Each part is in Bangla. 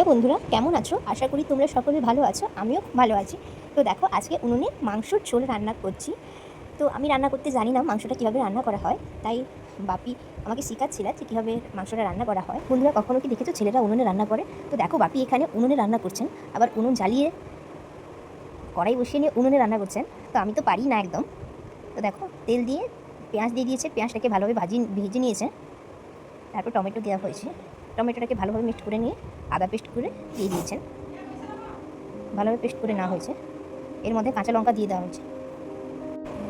হ্যালো বন্ধুরা, কেমন আছো? আশা করি তোমরা সকলে ভালো আছো। আমিও খুব ভালো আছি। তো দেখো, আজকে উনুনে মাংসর ঝোল রান্না করছি। তো আমি রান্না করতে জানি না মাংসটা কীভাবে রান্না করা হয়, তাই বাপি আমাকে শেখাচ্ছিল যে কীভাবে মাংসটা রান্না করা হয়। বন্ধুরা, কখনো কি দেখেছো ছেলেরা উনুনে রান্না করে? তো দেখো, বাপি এখানে উনুনে রান্না করছেন, আবার উনুন জ্বালিয়ে কড়াই বসিয়ে নিয়ে উনুনে রান্না করছেন। তো আমি তো পারি না একদম। তো দেখো, তেল দিয়ে পেঁয়াজ দিয়ে দিয়েছে, পেঁয়াজটাকে ভালোভাবে ভেজে নিয়েছে। তারপর টমেটো দেওয়া হয়েছে, টমেটোটাকে ভালোভাবে মিক্সড করে নিয়ে আদা পেস্ট করে দিয়ে দিয়েছেন। ভালোভাবে পেস্ট করে নেওয়া হয়েছে। এর মধ্যে কাঁচা লঙ্কা দিয়ে দেওয়া হয়েছে।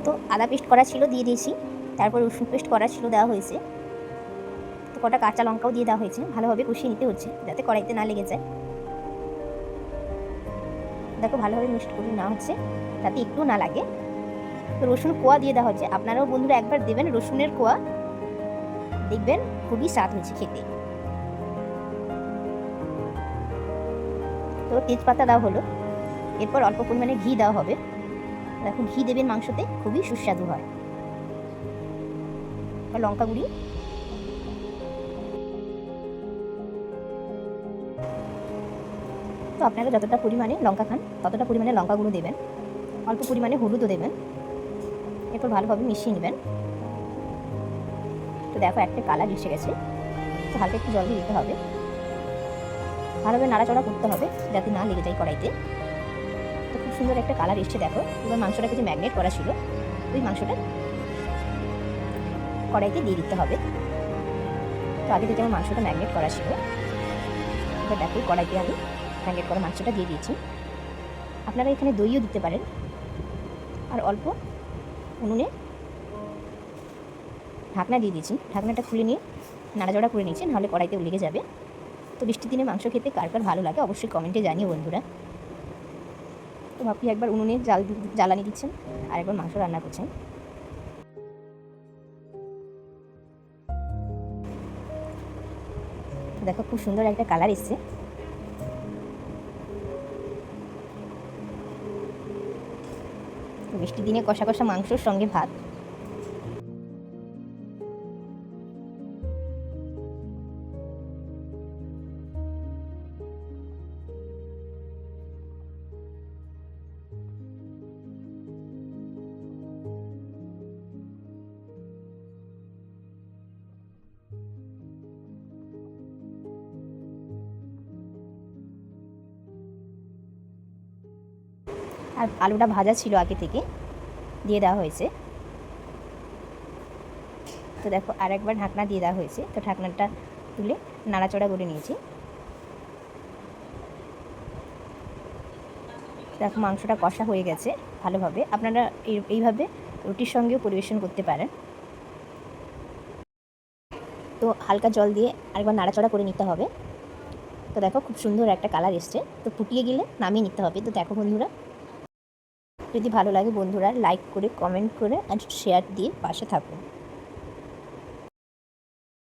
তো আদা পেস্ট করা ছিল, দিয়ে দিয়েছি। তারপর রসুন পেস্ট করা ছিল, দেওয়া হয়েছে। তো কটা কাঁচা লঙ্কাও দিয়ে দেওয়া হয়েছে। ভালোভাবে কষিয়ে নিতে হচ্ছে যাতে কড়াইতে না লেগে যায়। দেখো, ভালোভাবে মিক্সড করে নেওয়া হচ্ছে যাতে একটু না লাগে। তো রসুন কোয়া দিয়ে দেওয়া হচ্ছে। আপনারাও বন্ধুরা একবার দেবেন রসুনের কোয়া, দেখবেন খুবই স্বাদ হয়েছে খেতে। তো তেজপাতা দেওয়া হলো। এরপর অল্প পরিমাণে ঘি দেওয়া হবে। দেখো, ঘি দেবেন মাংসতে, খুবই সুস্বাদু হয়। লঙ্কা গুঁড়ি, তো আপনারা যতটা পরিমাণে লঙ্কা খান ততটা পরিমাণে লঙ্কা গুঁড়ো দেবেন। অল্প পরিমাণে হলুদও দেবেন। এরপর ভালোভাবে মিশিয়ে নেবেন। তো দেখো, একটা কালার এসে গেছে। তো হালকা একটু জল দিয়ে দিতে হবে। ভালোভাবে নাড়াচাড়া করতে হবে যাতে না লেগে যায় কড়াইতে। তো খুব সুন্দর একটা কালার এসছে। দেখো, এবার মাংসটাকে যে ম্যারিনেট করা ছিল, ওই মাংসটা কড়াইতে দিয়ে দিতে হবে। তো আগে থেকে আমার মাংসটা ম্যারিনেট করা ছিল। এবার দেখো, কড়াইতে আমি ম্যারিনেট করা মাংসটা দিয়ে দিয়েছি। আপনারা এখানে দইও দিতে পারেন। আর অল্প উনুনে ঢাকনা দিয়ে দিয়েছি। ঢাকনাটা খুলে নিয়ে নাড়াচাড়া করে নিয়েছি, নাহলে কড়াইতে লেগে যাবে। তো বৃষ্টির দিনে মাংস খেতে কার কার ভালো লাগে অবশ্যই কমেন্টে জানিও বন্ধুরা। তো আপনি একবার উনুনে জ্বালানি দিচ্ছেন আর একবার মাংস রান্না করছেন। দেখো, খুব সুন্দর একটা কালার এসছে। বৃষ্টির দিনে কষা কষা মাংসর সঙ্গে ভাত। আর আলুটা ভাজা ছিল আগে থেকে, দিয়ে দেওয়া হয়েছে। তো দেখো, আর একবার ঢাকনা দিয়ে দেওয়া হয়েছে। তো ঢাকনাটা তুলে নাড়াচড়া করে নিয়েছি। দেখো, মাংসটা কষা হয়ে গেছে ভালোভাবে। আপনারা এইভাবে রুটির সঙ্গেও পরিবেশন করতে পারেন। তো হালকা জল দিয়ে আরেকবার নাড়াচড়া করে নিতে হবে। তো দেখো, খুব সুন্দর একটা কালার এসছে। তো ফুটিয়ে গেলে নামিয়ে নিতে হবে। তো দেখো বন্ধুরা, যদি ভালো লাগে বন্ধুরা লাইক করে, কমেন্ট করে আর শেয়ার দিয়ে পাশে থাকুন।